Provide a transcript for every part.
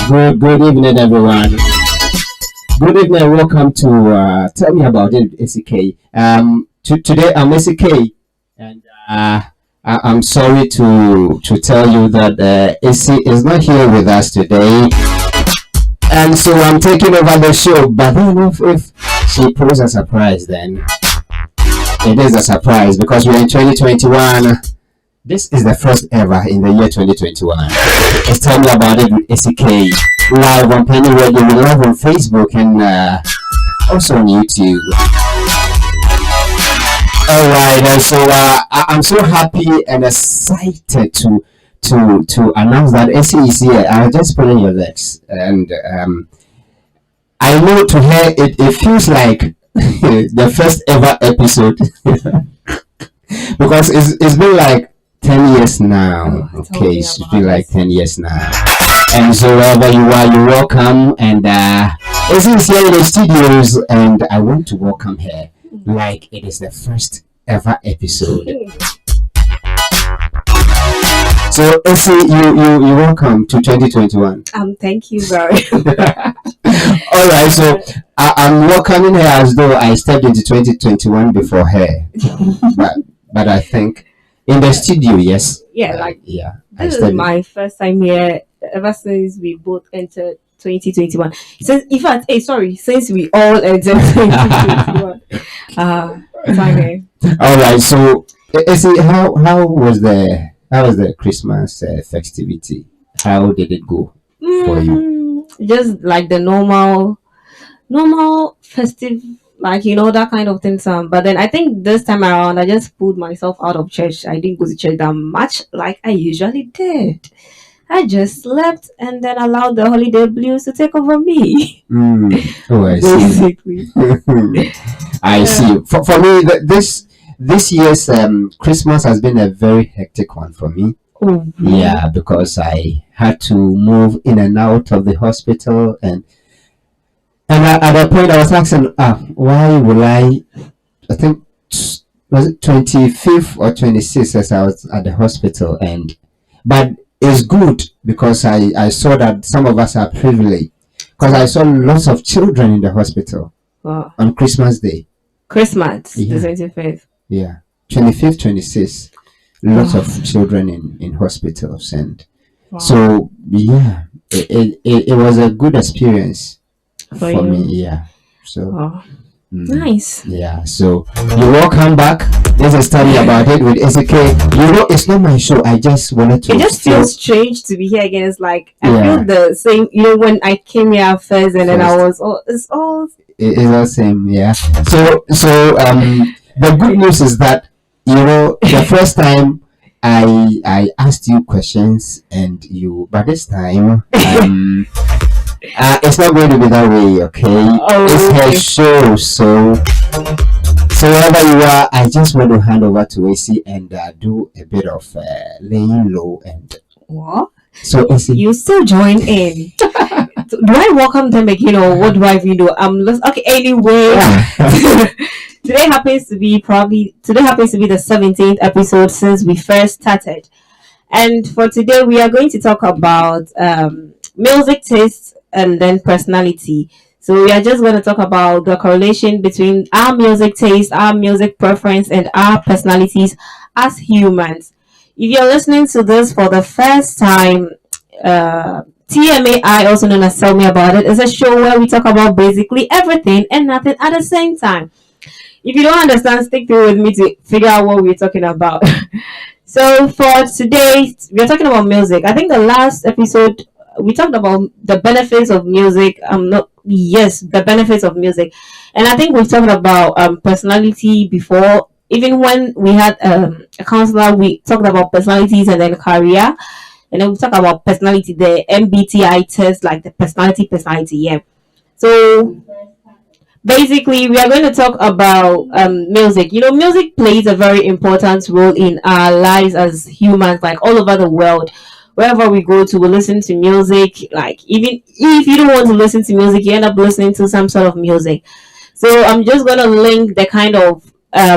Good evening, everyone. Good evening. Welcome to Tell Me About It, Esi K. Today I'm Esi K, and I'm sorry to tell you that Esi is not here with us today, and so I'm taking over the show. But then if she poses a surprise, then it is a surprise because we're in 2021. This is the first ever in the year 2021. It's Tell Me About It with Esi K. Live on Peny Radio, live on Facebook, and also on YouTube. Alright, and so I'm so happy and excited to announce that Esi is here. I'll just put in your legs. And I know to her it feels like the first ever episode. Because it's been like 10 years now. Okay, it's been like 10 years now. And so wherever you are, you're welcome. And Esi is here in the studios, and I want to welcome her like it is the first ever episode. So Esi, you welcome to 2021. Thank you very All right, so I'm welcoming her as though I stepped into 2021 before her. but I think in the studio, yes. Yeah, yeah. This is my first time here ever since we both entered 2021. Since since we all entered 2021. It's okay. All right. So, Esi, how was the Christmas festivity? How did it go for you? Just like the normal festive, that kind of thing. But then I think this time around, I just pulled myself out of church. I didn't go to church that much like I usually did. I just slept and then allowed the holiday blues to take over me. Oh, I see. Basically. I see. For me, this year's Christmas has been a very hectic one for me. Oh, yeah, because I had to move in and out of the hospital, and at that point I was asking, why will I think was it 25th or 26th as I was at the hospital, but it's good because I saw that some of us are privileged because I saw lots of children in the hospital on Christmas Day. Christmas, Yeah. the 25th. Yeah, 25th, 26th, lots of children in hospitals, and so yeah, it was a good experience for me. Yeah, so nice. Yeah, so you're welcome back. This is Tell Me About It with Esi K. It's not my show. I just wanted to. It just feels strange to be here again. It's like I feel the same. When I came here first, and then I was it's all the same. Yeah. So the good news is that the first time I asked you questions and but this time it's not going to be that way, okay? It's her show, so wherever you are, I just want to hand over to Esi and do a bit of laying low and what? So Esi, you still join in. Do I welcome them again, or what do I even do? Okay. Anyway, today happens to be the 17th episode since we first started, and for today we are going to talk about music taste and then personality. So we are just going to talk about the correlation between our music taste, our music preference, and our personalities as humans. If you're listening to this for the first time, TMAI, also known as Tell Me About It, is a show where we talk about basically everything and nothing at the same time. If you don't understand, stick through with me to figure out what we're talking about. So for today, we're talking about music. I think the last episode we talked about the benefits of music. The benefits of music, and I think we've talked about personality before. Even when we had a counselor, we talked about personalities and then career, and then we talked about personality, the MBTI test, like the personality. Yeah. So basically, we are going to talk about music. Music plays a very important role in our lives as humans, like all over the world. Wherever we go to, we listen to music. Like, even if you don't want to listen to music, you end up listening to some sort of music. So I'm just going to link the kind of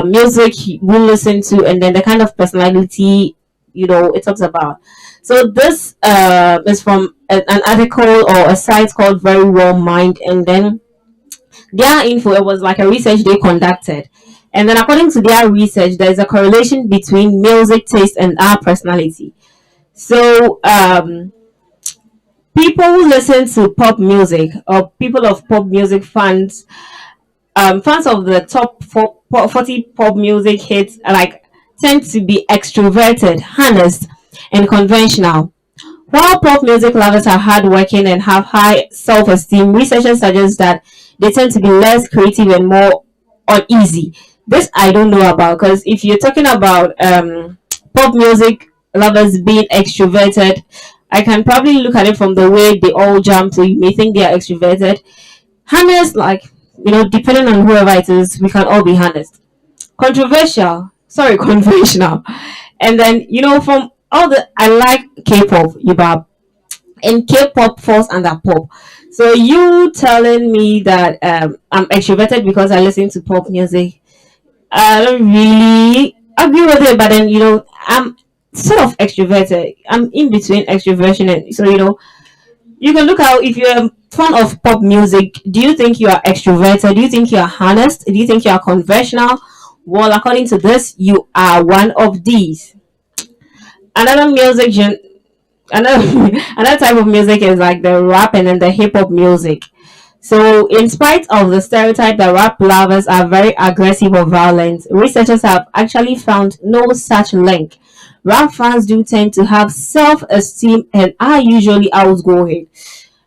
music we listen to and then the kind of personality it talks about. So this is from an article or a site called Very Well Mind, and then their info, it was like a research they conducted. And then according to their research, there is a correlation between music taste and our personality. So people who listen to pop music, or people of pop music fans, fans of the top 40 pop music hits, like, tend to be extroverted, honest, and conventional. While pop music lovers are hardworking and have high self esteem, researchers suggest that they tend to be less creative and more uneasy. This I don't know about, because if you're talking about pop music lovers being extroverted, I can probably look at it from the way they all jump, so you may think they are extroverted. Honest, like, depending on whoever it is, we can all be honest. Controversial, sorry, conventional. And then, from all the, I like K-pop, Yubab, and K-pop falls under pop. So you telling me that I'm extroverted because I listen to pop music, I don't really agree with it. But then, I'm sort of extroverted. I'm in between extroversion and, so, you can look out. If you're a fan of pop music, do you think you are extroverted? Do you think you are honest? Do you think you are conventional? Well, according to this, you are one of these. Another music another another type of music is like the rap and then the hip hop music. So, in spite of the stereotype that rap lovers are very aggressive or violent, researchers have actually found no such link. Rap fans do tend to have self esteem and are usually outgoing.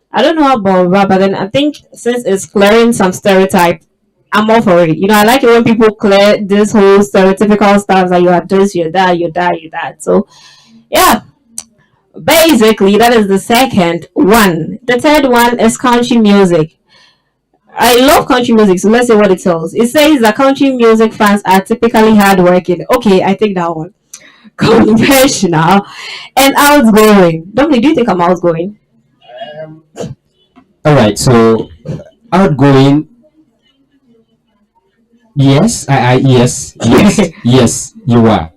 I don't know about rap, but then I think since it's clearing some stereotype, I'm all for it. I like it when people clear this whole stereotypical stuff that you are this, you're that, you're that, you're that. So, yeah, basically, that is the second one. The third one is country music. I love country music, so let's see what it tells. It says that country music fans are typically hardworking. Okay, I take that one. Conventional and outgoing. Dominic, do you think I'm outgoing? All right. So outgoing. Yes. Yes. Yes. You are.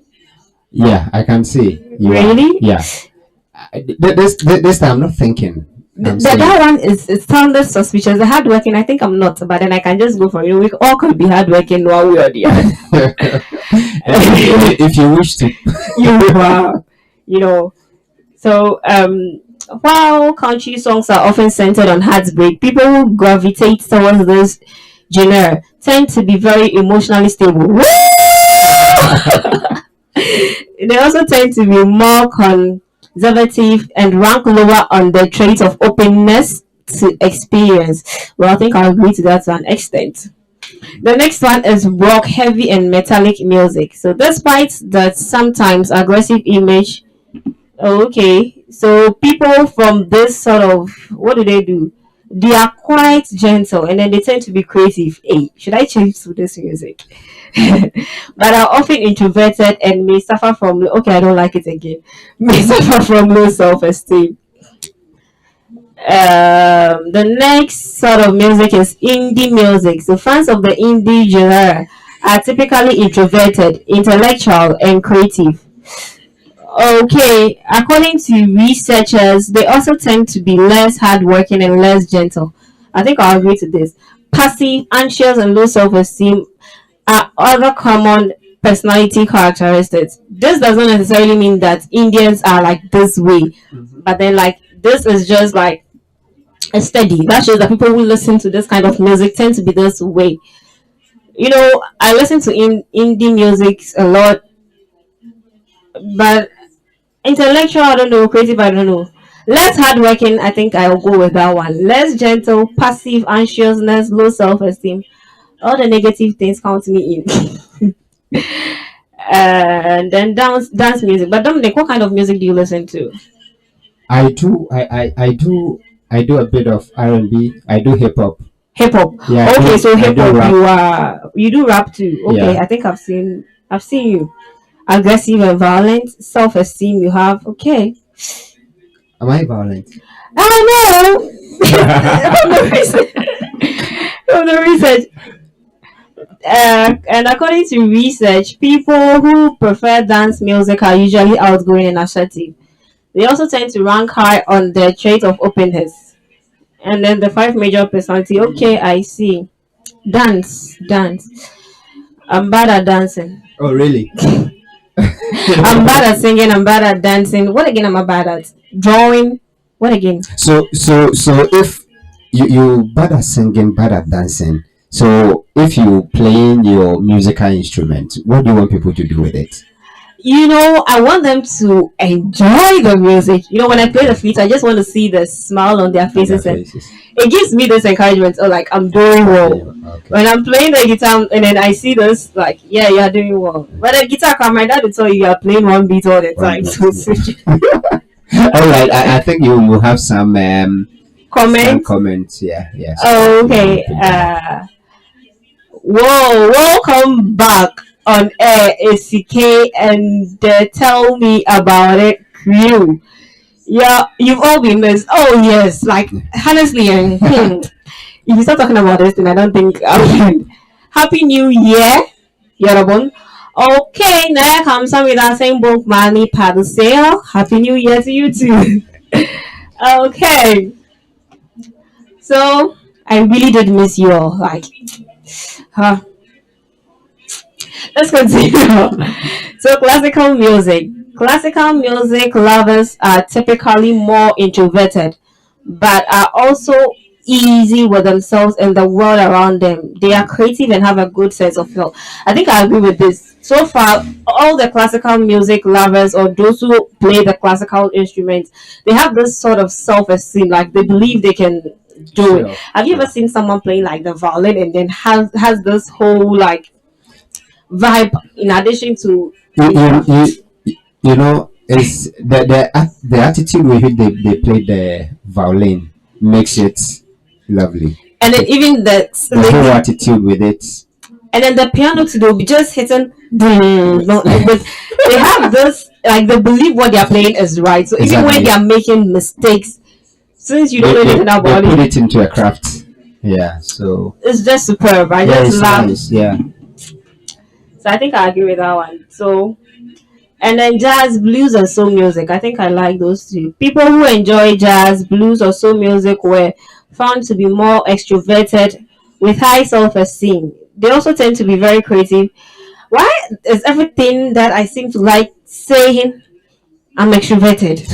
Yeah, I can see. You Really? Are. Yeah. This time I'm not thinking. That one is, it sounded suspicious. The hardworking, I think I'm not, but then I can just go for it. We all could be hardworking one way or the other. If you wish to. You are, So, while country songs are often centered on heartbreak, people who gravitate towards this genre tend to be very emotionally stable. They also tend to be more conservative and rank lower on the trait of openness to experience. Well, I think I agree to that to an extent. The next one is rock, heavy, and metallic music. So, despite that sometimes aggressive image, okay, so people from this sort of, what do they do? They are quite gentle and then they tend to be creative. Hey, should I change to this music? But are often introverted and may suffer from, okay, I don't like it again, may suffer from low self esteem. The next sort of music is indie music. So, fans of the indie genre are typically introverted, intellectual, and creative. Okay, according to researchers, they also tend to be less hardworking and less gentle. I think I'll agree to this. Passive, anxious, and low self esteem are other common personality characteristics. This does not necessarily mean that Indians are like this way, but then, like, this is just like a study that shows that people who listen to this kind of music tend to be this way. I listen to indie music a lot, but intellectual, I don't know. Creative, I don't know. Less hardworking, I think I'll go with that one. Less gentle, passive, anxiousness, low self esteem. All the negative things count me in. And then dance music. But Dominic, what kind of music do you listen to? I do. I do a bit of R&B. I do hip hop. Hip hop. Yeah. Okay, so I hip do hop, rap. you do rap too. Okay, Yeah. I think I've seen you. Aggressive and violent, self esteem you have. Okay. Am I violent? I know. From the research. From the research. And according to research, people who prefer dance music are usually outgoing and assertive. They also tend to rank high on the trait of openness. And then the five major personality. Okay, I see. Dance. I'm bad at dancing. Oh, really? I'm bad at singing. I'm bad at dancing. What again am I bad at? Drawing. What again? So if you bad at singing, bad at dancing, so if you playing your musical instrument, what do you want people to do with it? I want them to enjoy the music. When I play the flute, I just want to see the smile on their On their faces, and faces. it gives me this encouragement. Oh, like I'm doing well. Okay. When I'm playing the guitar, and then I see this, like, yeah, you are doing well. But the guitar, my dad will tell you are playing one beat all the One time. beat, So All right, I think you will have some comment. comments. Yeah, yes. Oh, okay. Whoa, welcome back on air, Esi K, and tell me about it, crew. Yeah, you've all been missed. Oh yes, like honestly, if you start talking about this, then I don't think I can. Happy New Year, Yorobun. Okay, now comes some with that same book, money paddle sale. Happy New Year to you too. Okay, so I really did miss you all. Like, huh. Let's continue. So, classical music. Classical music lovers are typically more introverted, but are also easy with themselves and the world around them. They are creative and have a good sense of feel. I think I agree with this. So far, all the classical music lovers or those who play the classical instruments, they have this sort of self-esteem, like they believe they can do it. Sure. Have you ever seen someone playing like the violin and then has this whole like vibe in addition to You, you, you know, it's the attitude with which they play the violin makes it lovely. and then even The whole attitude with it. and then the piano too, they'll be just hitting but they have this like they believe what they're playing is right. So even when Exactly. they are making mistakes, since you don't know anything They about put it, it into a craft. Yeah. So it's just superb. I yeah, just it's love. nice. Yeah. So I think I agree with that one. So and then jazz, blues, and soul music. I think I like those two. People who enjoy jazz, blues, or soul music were found to be more extroverted with high self esteem. They also tend to be very creative. Why is everything that I seem to like saying I'm extroverted?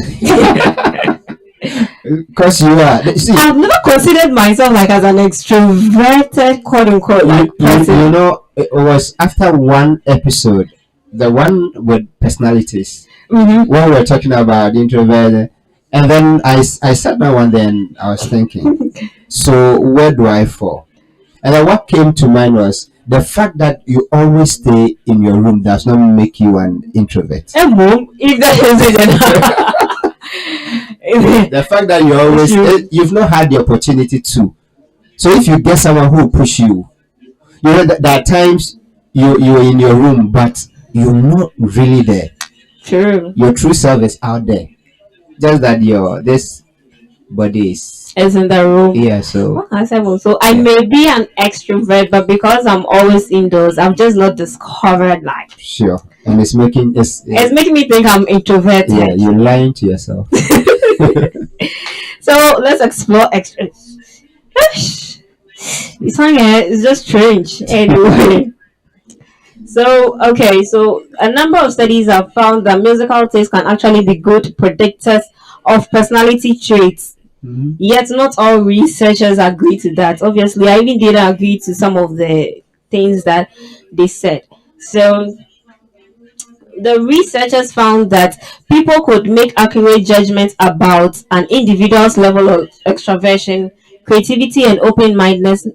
Because you are. See, I've never considered myself like as an extroverted quote unquote like person. you know, it was after one episode, the one with personalities, Mm-hmm. when we were talking about the introvert, and then I sat down one day and I was thinking, so where do I fall? And then what came to mind was the fact that you always stay in your room does not make you an introvert. Hey, mom, if that is it, The fact that you always you've not had the opportunity to. So if you get someone who will push you, you know that there are times you're in your room, but you're not really there. true. Your true self is out there. Just that your this body is Is in the room. yeah. So I said, well, so I may be an extrovert, but because I'm always indoors, I've just not discovered like sure, and it's making it's making me think I'm introverted. yeah. You're lying to yourself. So let's explore extra. This song is just strange. Anyway. So okay, so a number of studies have found that musical taste can actually be good predictors of personality traits. Mhm. Yet not all researchers agree to that. Obviously, I even didn't agree to some of the things that they said. So the researchers found that people could make accurate judgments about an individual's level of extraversion, creativity, and open mindedness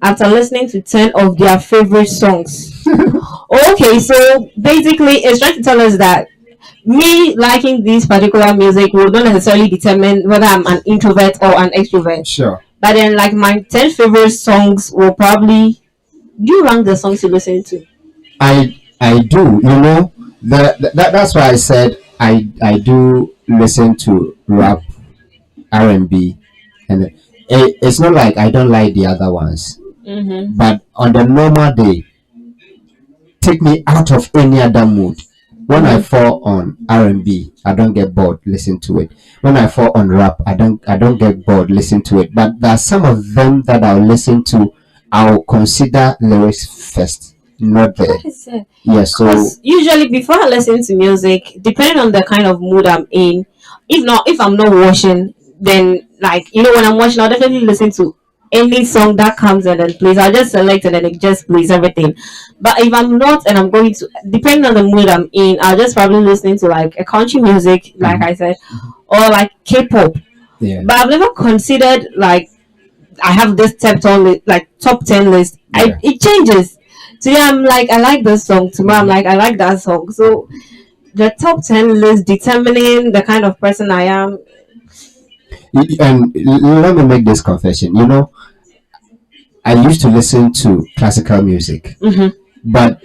after listening to 10 of their favorite songs. Okay, so basically, it's trying to tell us that me liking this particular music will not necessarily determine whether I'm an introvert or an extrovert. Sure. But then, like, my 10 favorite songs will probably. Do you rank the songs you listen to? I do. You know that's why I said I do listen to rap, R&B, and it's not like I don't like the other ones. Mm-hmm. But on the normal day, take me out of any other mood. When I Mm-hmm. fall on R&B, I don't get bored. Listen to it. When I fall on rap, I don't get bored. Listen to it. But there are some of them that I'll listen to. I'll consider lyrics first, not That the is it. yeah. So Because usually before I listen to music, depending on the kind of mood I'm in, if I'm not washing, then like when I'm washing, I'll definitely listen to any song that comes and then plays. I'll just select and then it just plays everything. But if I'm not and I'm going to, depending on the mood I'm in, I'll just probably listening to like a country music, like mhm, I said, or like K-pop. yeah, But I've never considered like I have this top 10 list. I yeah. It changes. Today I'm like I like this song. Tomorrow I'm Mhm. like I like that song. So the top 10 list determining the kind of person I am. And let me make this confession. I used to listen to classical music, Mm-hmm. but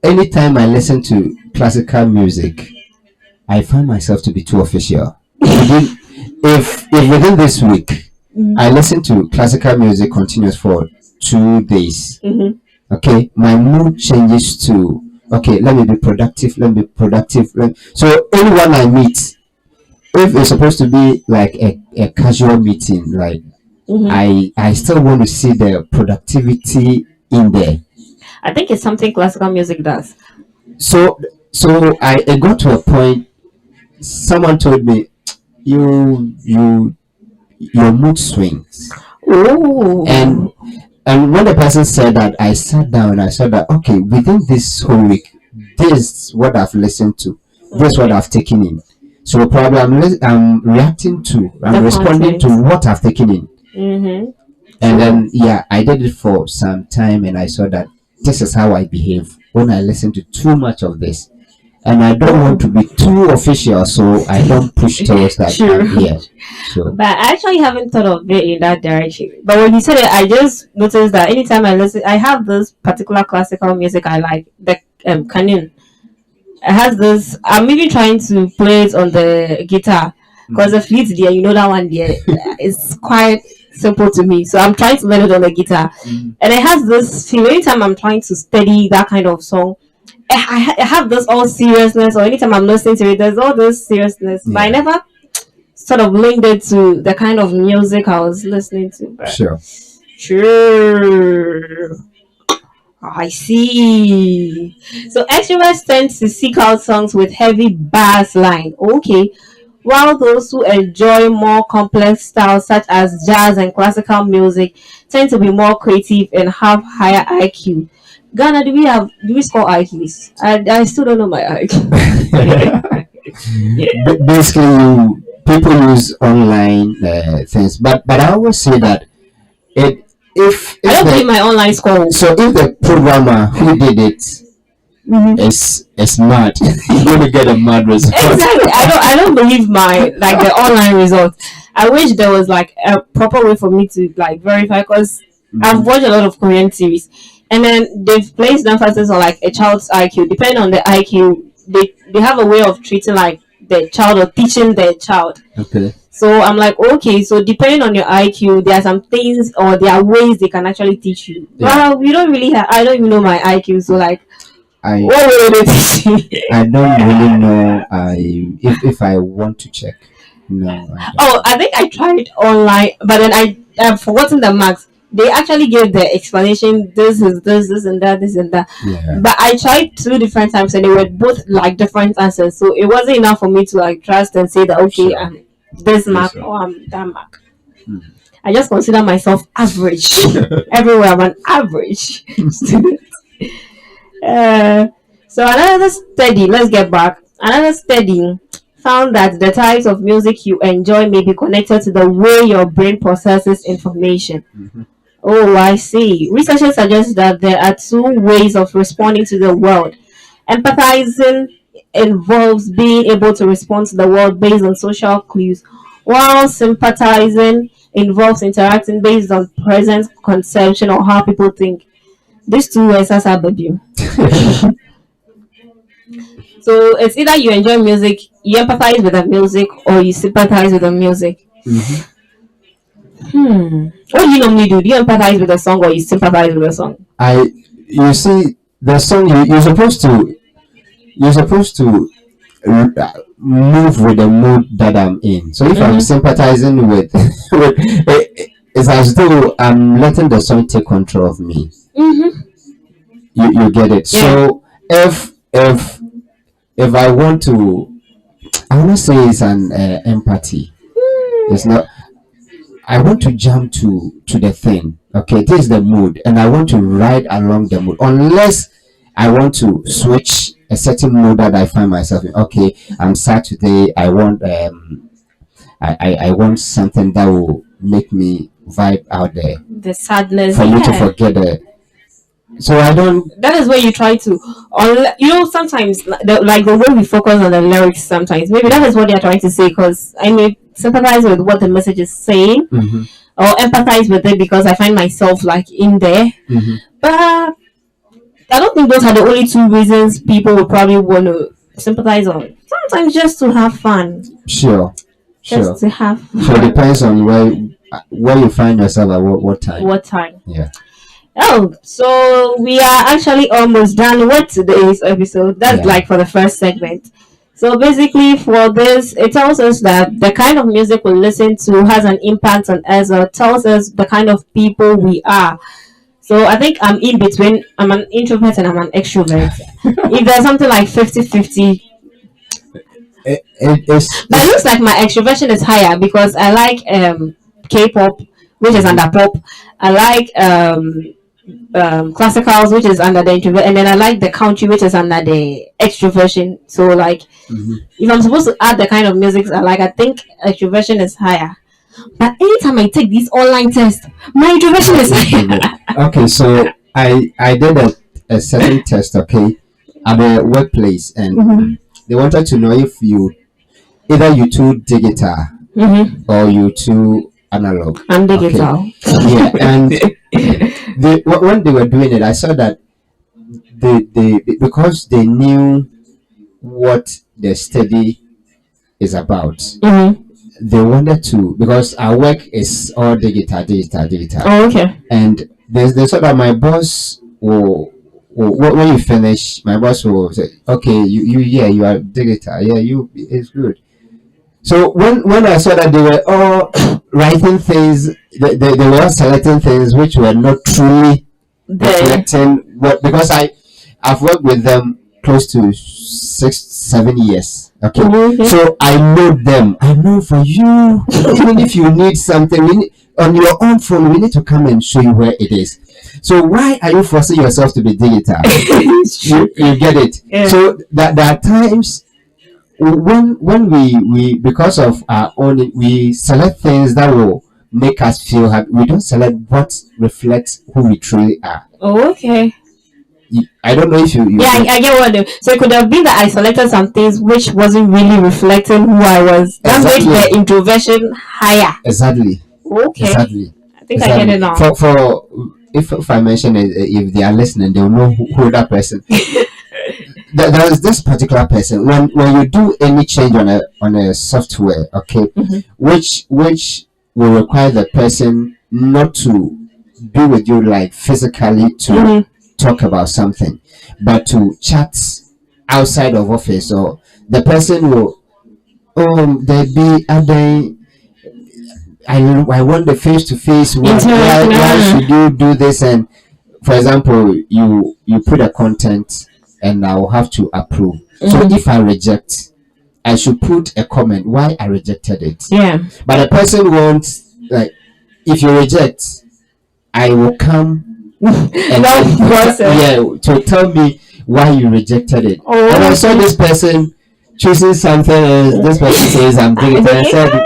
anytime I listen to classical music, I find myself to be too official. Within if within this week I listen to classical music continuous for 2 days, Mm-hmm. okay, my mood changes to okay, let me be productive, let me be productive. So anyone I meet, if it's supposed to be like a casual meeting, like Mm-hmm. I still want to see the productivity in there. I think it's something classical music does. So so I it got to a point. Someone told me you your mood swings, and Oh. and when the person said that, I sat down and I said that okay, within this whole week, this is what I've listened to, this is what Okay. I've taken in. So probably I'm reacting to, I'm The responding to content. what I've taken in. Mm-hmm. And True. then yeah, I did it for some time and I saw that this is how I behave when I listen to too much of this. And I don't want to Oh. be too official, so I don't push towards that. True. Yeah. So But I actually haven't thought of it in that direction. But when you said it, I just noticed that anytime I listen, I have this particular classical music I like, the canon. It has this. I'm even trying to play it on the guitar because the flute there, that one there, is quite simple to me. So I'm trying to learn it on the guitar, mhm. and it has this feel. Anytime I'm trying to study that kind of song, I have this all seriousness. Or anytime I'm listening to it, there's all this seriousness. But I Yeah, never sort of linked it to the kind of music I was listening to. But sure. sure. I see. So extroverts tend to seek out songs with heavy bass line. Okay. While those who enjoy more complex styles such as jazz and classical music tend to be more creative and have higher IQ. Ghana, do we score IQs? I still don't know my IQ. Basically, people use online things, but I always say that it I if don't believe the my online score. so if the programmer who did it Mhm. is mad, you're gonna get a mad result. Exactly. I don't believe my like the online results. I wish there was like a proper way for me to like verify because I've Mhm. watched a lot of Korean series and then they've placed emphasis on like a child's IQ. Depending on the IQ, they have a way of treating like the child or teaching their child. Okay. So I'm like, okay, so depending on your IQ, there are some things or there are ways they can actually teach you. Yeah. Well, we don't really have, I don't even know my IQ, so like, I what will they teach me? I don't really know. If I want to check, no, I Oh, don't. I think I tried online, but then I've forgotten the marks. They actually gave the explanation. This is this and that, this and that. Yeah. But I tried two different times, and they were both like different answers. So it wasn't enough for me to like trust and say that okay, Sure. this Yes, mark sir. or I'm that mark. Mhm. I just consider myself average. Everywhere I'm an average student. Uh, so another study, let's get back. Another study found that the types of music you enjoy may be connected to the way your brain processes information. Mhm. Oh, I see. Researchers suggest that there are two ways of responding to the world. Empathizing involves being able to respond to the world based on social clues, while sympathizing involves interacting based on present conception or how people think. These two words are baby. So it's either you enjoy music, you empathize with the music, or you sympathize with the music. Mhm. What do you normally do? Do you empathize with the song or you sympathize with the song? You see, the song you're supposed to uh, move with the mood that I'm in. So if I'm sympathizing with, it's as though I'm letting the song take control of me. Mm-hmm. You get it. Yeah. So if I want to, I want to say it's an empathy. It's not. I want to jump to the thing. Okay, this is the mood, and I want to ride along the mood. Unless I want to switch a certain mood that I find myself in. Okay, I'm sad today. I want something that will make me vibe out there The sadness. for me to Yeah. forget it. So I don't. That is where you try to, or you know, sometimes like the way we focus on the lyrics. Sometimes maybe that is what they are trying to say. Because I may sympathize with what the message is saying, Mhm, or empathize with it because I find myself like in there. mhm. But I don't think those are the only two reasons people would probably want to sympathize on. Sometimes just to have fun, Sure, sure. just to have So it fun. depends on where you find yourself at what time. What time? Yeah. Oh, so we are actually almost done with today's episode. That's Yeah. like for the first segment. So basically, for this, it tells us that the kind of music we listen to has an impact on us, or tells us the kind of people we are. So I think I'm in between. I'm an introvert and I'm an extrovert. If there's something like 50-50, It's but it looks like my extroversion is higher because I like K-pop, which is under pop. I like classicals, which is under the introvert, and then I like the country, which is under the extroversion. So like, Mhm. if I'm supposed to add the kind of music I like, I think extroversion is higher. But anytime I take these online tests, my introversion is higher. Okay. So I did a certain test. Okay, at the workplace, and Mhm. they wanted to know if either you too digital or you too analog. I'm Okay. digital. Yeah, and when they were doing it, I saw that they because they knew what the study is about. Mhm. They wanted to, because our work is all digital, Oh, okay. and they saw that my boss will when you finish, my boss will say, okay, you yeah, you are digital, yeah, you, it's good. So when I saw that they were all writing things, they were all selecting things which were not truly There. reflecting what, because I've worked with them close to 6-7 years. Okay, Okay. so I know them. I know for you, even if you need something, on your own phone, we need to come and show you where it is. So why are you forcing yourself to be digital? It's true. You get it. Yeah. So that there are times when we because of our own, we select things that will make us feel happy. We don't select what reflects who we truly are. Oh, okay. I don't know if you Yeah, I get what you. So it could have been that I selected some things which wasn't really reflecting who I was. That Exactly. made the introversion higher. exactly Okay. exactly I think I get it now. for if I mention it, if they are listening, they'll know who that person. There is this particular person, when you do any change on a software, okay, which will require the person not to be with you like physically to talk about something, but to chat outside of office, or the person will, there be a day, I want the face to face. Why should you do this? And for example, you put a content and I will have to approve. So if I reject, I should put a comment why I rejected it. Yeah. But the person wants, like, if you reject, I will come and Long process. yeah, to tell me why you rejected it. Oh, And I saw okay. this person choosing something else. This person says I'm digital. I said,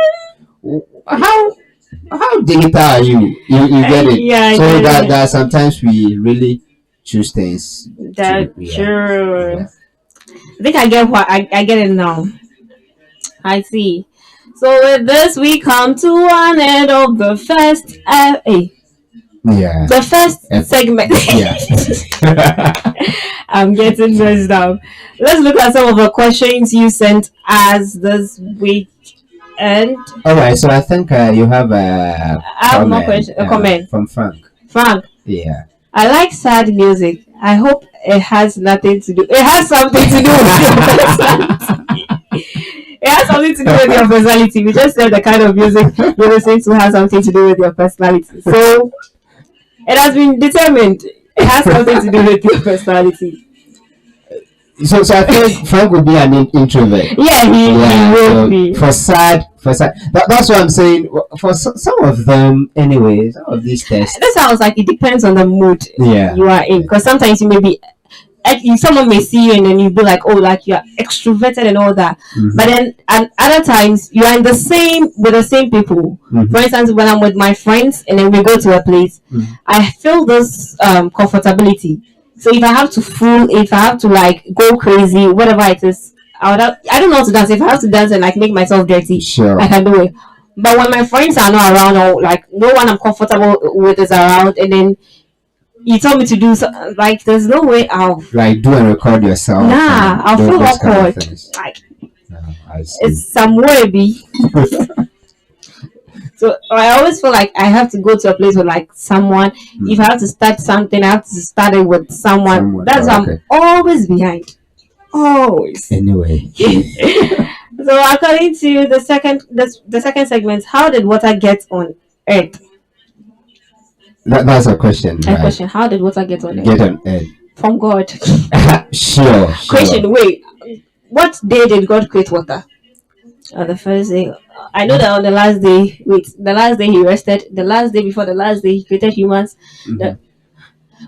how digital are you? You get it. Yeah, I So get it. that sometimes we really choose things. That's yeah. true. Yeah. I think I get what I get it now. I see. So with this, we come to one end of the first Yeah. the first segment. Yeah. I'm getting messed up. Let's look at some of the questions you sent us this week. And All right, so I think you have I have more question. A comment from Frank. Frank, Yeah. I like sad music. I hope it has nothing to do. It has something to do with your personality. It has something to do with your personality. We just said the kind of music you listen to has something to do with your personality. So it has been determined. It has something to do with your personality. So I think Frank would be an introvert. Yeah, he will So be. for sad. That's what I'm saying. For some of them, anyway, some of these tests. That sounds like it depends on the mood Yeah. you are in. Because sometimes you may be, someone may see you and then you be like, oh, like you're extroverted and all that. Mhm. But then at other times you are in the same with the same people. Mhm. For instance, when I'm with my friends and then we go to a place, Mhm. I feel this comfortability. So if I have to if I have to like go crazy, whatever it is, I don't know how to dance. If I have to dance and like make myself dirty, Sure. I can do it. But when my friends are not around or like no one I'm comfortable with is around, and then you tell me to do so, like there's no way I'll Like do and record yourself. nah, I'll feel those kind of awkward. things. Like I see. it's some way be. So I always feel like I have to go to a place with like someone. If I have to start something, I have to start it with someone. That's why okay. I'm always behind. Always. Anyway. So according to the second segment, how did water get on Earth? That's a question. A question. How did water get on Earth? Get on Earth. From God. Sure. Question. Wait. What day did God create water? On the first day. I know that on the last day. Wait. The last day he rested. The last day before the last day he created humans.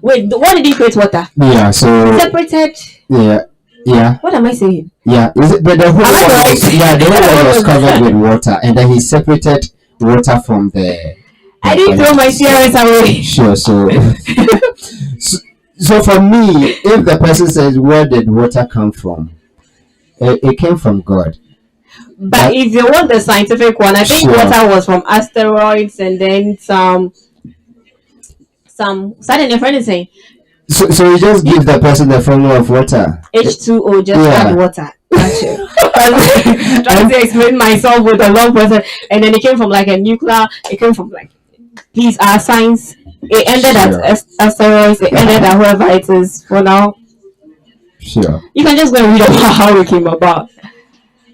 Wait. What did he create water? Yeah. So separated. Yeah. What am I saying? Yeah. Is it, the whole world was, the whole world was covered with water, and then he separated water from the. I didn't throw my CRS away. Sure. So for me, if the person says, "Where did water come from?" It came from God. But if you want the scientific one, I think water was from asteroids and then some. Starting your friend is saying. So you just give the person the formula of water. H2O, just add water. Gotcha. Trying to explain myself with a long process, and then it came from like a nuclear. It came from like these are science. It ended at asteroids. It ended at whoever it is for now. Sure. You can just go and read about how it came about.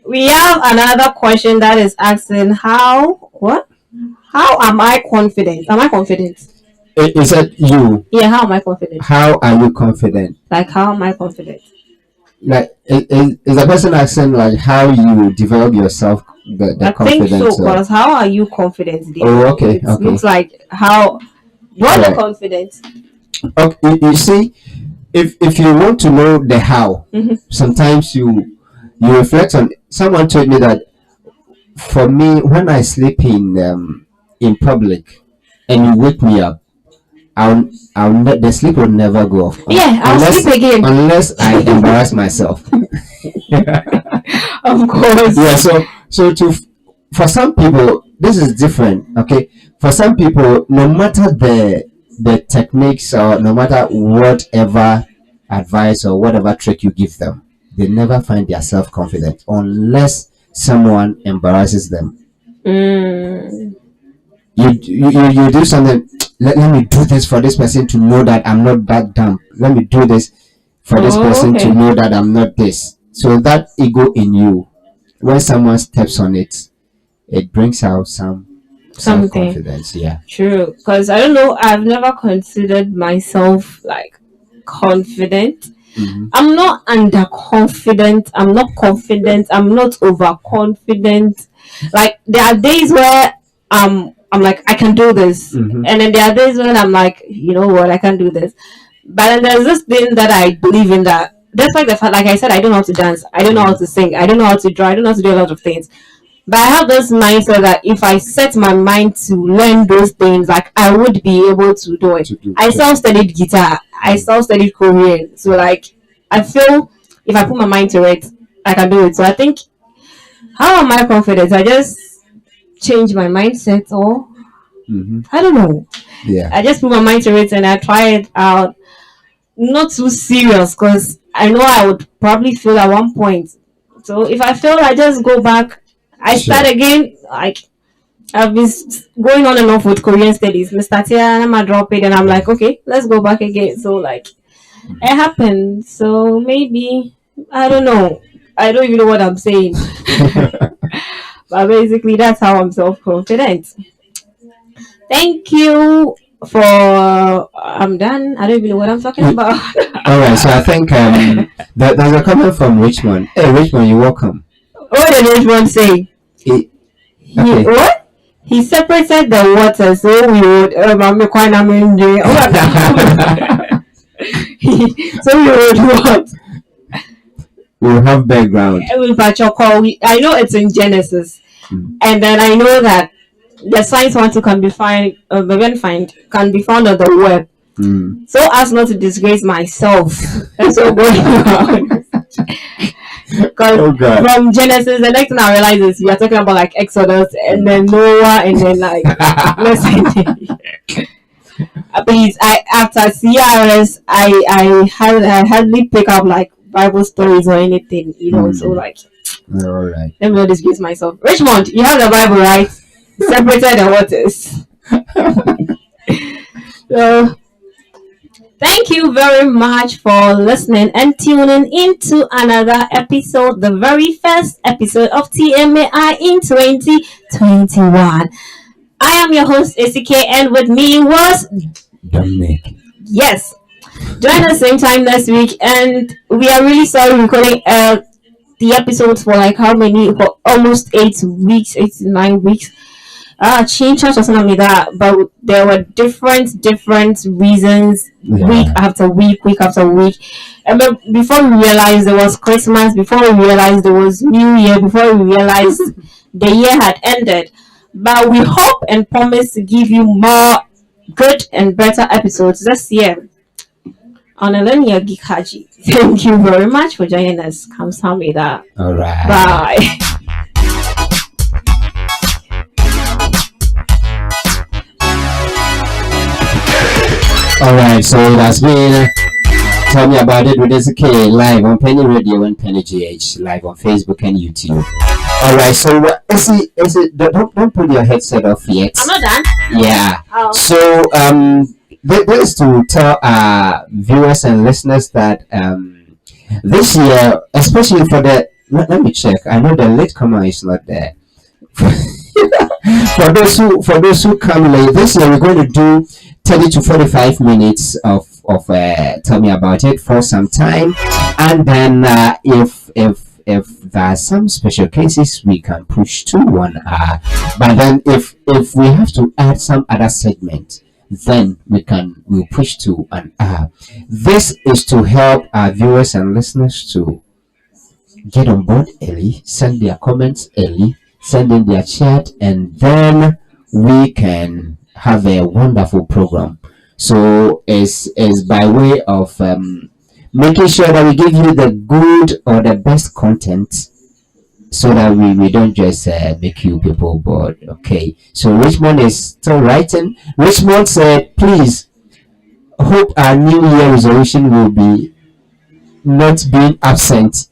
We have another question that is asking how am I confident? Am I confident? Is that you? Yeah, how am I confident? How are you confident? Like, how am I confident? Like, is the person asking like how you develop yourself the confidence? I think so. Because how are you confident? Dear? Oh, okay, It looks like how you're the confident. Okay, you see, if you want to know the how, sometimes you reflect on. Someone told me that for me, when I sleep in public, and you wake me up, the sleep will never go off. Yeah, I'll sleep again unless I embarrass myself. Of course. Yeah. So for some people this is different. Okay. For some people, no matter the techniques or no matter whatever advice or whatever trick you give them, they never find their self confident unless someone embarrasses them. You do something. Let me do this for this person to know that I'm not that dumb. Let me do this for this person to know that I'm not this. So that ego in you, when someone steps on it, it brings out some self-confidence. Yeah. True. Because I don't know, I've never considered myself like confident. I'm not underconfident. I'm not confident. I'm not overconfident. Like there are days where I'm like I can do this, and then there are days when I'm like, you know what, I can't do this. But then there's this thing that I believe in, that despite the fact, like I said, I don't know how to dance, I don't know how to sing, I don't know how to draw, I don't know how to do a lot of things. But I have this mindset that if I set my mind to learn those things, like I would be able to do it. I self-studied guitar. I self-studied Korean. So like I feel if I put my mind to it, I can do it. So I think, how am I confident? I just change my mindset, or I don't know. Yeah. I just put my mind to it and I try it out. Not too serious, because I know I would probably fail at one point. So if I fail, I just go back I Sure. start again. Like I've been going on and off with Korean studies. I start here and I drop it, and I'm like, okay, let's go back again. So like it happened. So maybe I don't know. I don't even know what I'm saying. But basically, that's how I'm self confident. Thank you for. I'm done. I don't even know what I'm talking about. All right. So I think there's a comment from Richmond. Hey, Richmond, you're welcome. What did Richmond say? He, He okay. what? He separated the water so we would. I'm quite amazing. So we would what? We'll have background. I know it's in Genesis, and then I know that the science one too can be can be found on the web. So as not to disgrace myself. That's what going on. Because from Genesis, the next thing I realize is we are talking about like Exodus and then Noah and then like listen. Please, after CRS, I hardly pick up like Bible stories or anything, So like, all right. Let me not disgrace myself. Richmond, you have the Bible, right? Separated the waters. So thank you very much for listening and tuning into another episode, the very first episode of TMAI in 2021. I am your host, Esi K, and with me was Dominic. Yes. Join us same time next week, and we are really sorry recording the episodes for like how many? For almost 8 weeks, 8 to 9 weeks. Change or something like that, but there were different reasons, week after week after week. And before we realized there was Christmas, before we realized there was New Year, before we realized the year had ended. But we hope and promise to give you more good and better episodes this year on a linear Gikaji. Thank you very much for joining us. Kamsahamnida. All right. Bye. All right, so that's been Tell Me About It with Esi K live on Peny Radio and PenyGH, live on Facebook and YouTube. All right, so Esi, don't put your headset off yet. I'm not done. Yeah. Oh. So this is to tell our viewers and listeners that this year, especially for the let me check. I know the latecomer is not there. for those who come late, this year we're going to do 30 to 45 minutes of Tell Me About It for some time, and then if there are some special cases, we can push to 1 hour. But then if we have to add some other segment, then we'll push to 1 hour. This is to help our viewers and listeners to get on board early, send their comments early, send in their chat, and then we can have a wonderful program. So it's by way of making sure that we give you the good or the best content, so that we don't just make you people bored. Okay, so Richmond is still writing. Richmond said, please hope our new year resolution will be not being absent.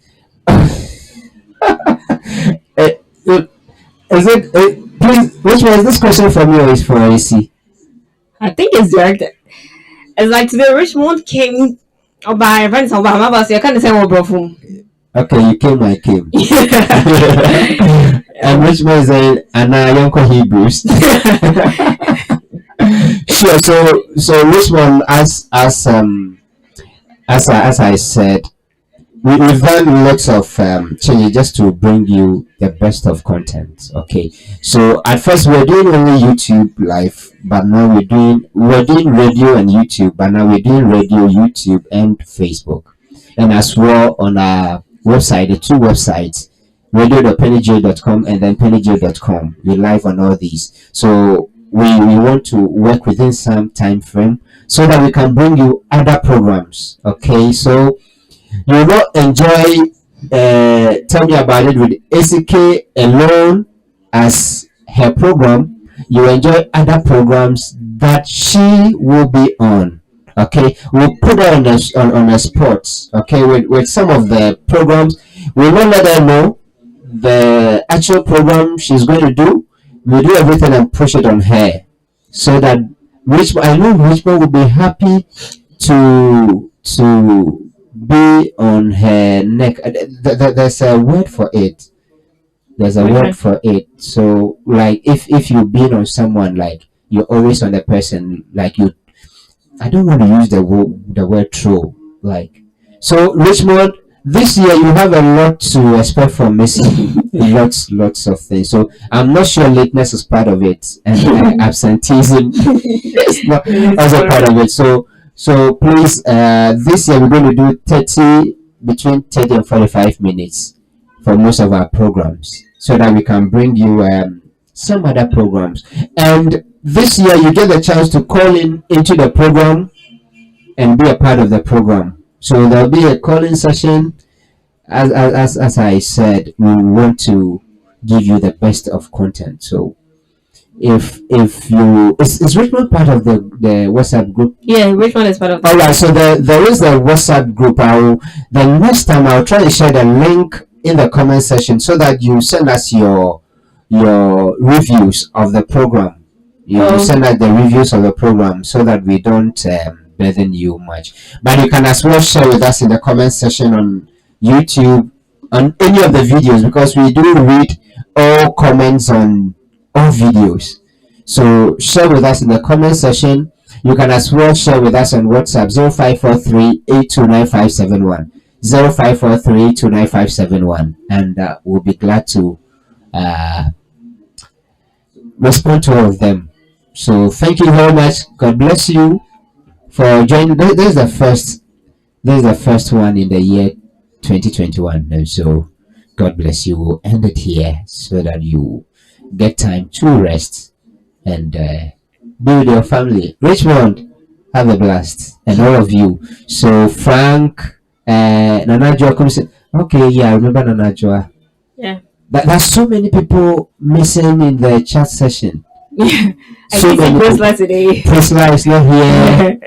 Is it please, Richmond, is this question from you or is for AC? I think it's directed. It's like today Richmond came by friends of my mother, so I can't say what bro from. Okay, you came, I came. And Richmond is an Yonko Hebrews. Sure. So Richmond, as I said, we've done lots of changes just to bring you the best of content. Okay, so at first we were doing only YouTube live, but now we're doing radio and YouTube, but now we're doing radio, YouTube, and Facebook, and as well on our website, the 2 websites, radio.penygh.com and then penygh.com. We're live on all these, so we want to work within some time frame so that we can bring you other programs. Okay, so you will not enjoy Tell Me About It with Esi K alone as her program. You will enjoy other programs that she will be on. Okay, we'll put her on a spot. Okay, with some of the programs, we will not let her know the actual program she's going to do, we'll do everything and push it on her, so that I know Richmond will be happy to be on her neck. There's a word for it. There's a Okay. word for it. So like if you've been on someone, like you're always on the person, like you, I don't want to use the word troll. Like, so Richmond, this year you have a lot to expect from Missy. Lots of things. So I'm not sure lateness is part of it, and absenteeism is not also part of it. So please, this year we're going to do between 30 and 45 minutes for most of our programs, so that we can bring you some other programs. And this year you get the chance to call into the program and be a part of the program. So there'll be a calling session. As I said, we want to give you the best of content. So if you, is Richmond part of the WhatsApp group? Yeah, which one is part of All right, so there is the WhatsApp group. The next time I'll try to share the link in the comment section, so that you send us your reviews of the program. You send us the reviews of the program, so that we don't burden you much. But you can as well share with us in the comment section on YouTube, on any of the videos, because we do read all comments on all videos. So share with us in the comment section. You can as well share with us on WhatsApp 0543-829571, 0543-829571, and we'll be glad to respond to all of them. So thank you very much. God bless you for joining. This is the first one in the year 2021. And so God bless you. We'll end it here, so that you get time to rest and be with your family. Richmond, have a blast, and all of you. So Frank, Nanajua comes in. Okay, yeah, I remember Nanajua. Yeah. But there's so many people missing in the chat session. Yeah. I So think many Priscilla today. Priscilla is not here.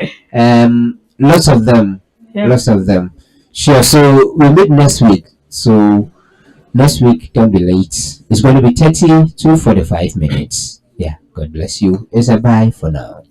Lots of them. Yeah. Lots of them. Sure. So we'll meet next week. So next week, don't be late. It's going to be 30 to 45 minutes. Yeah. God bless you. It's a bye for now.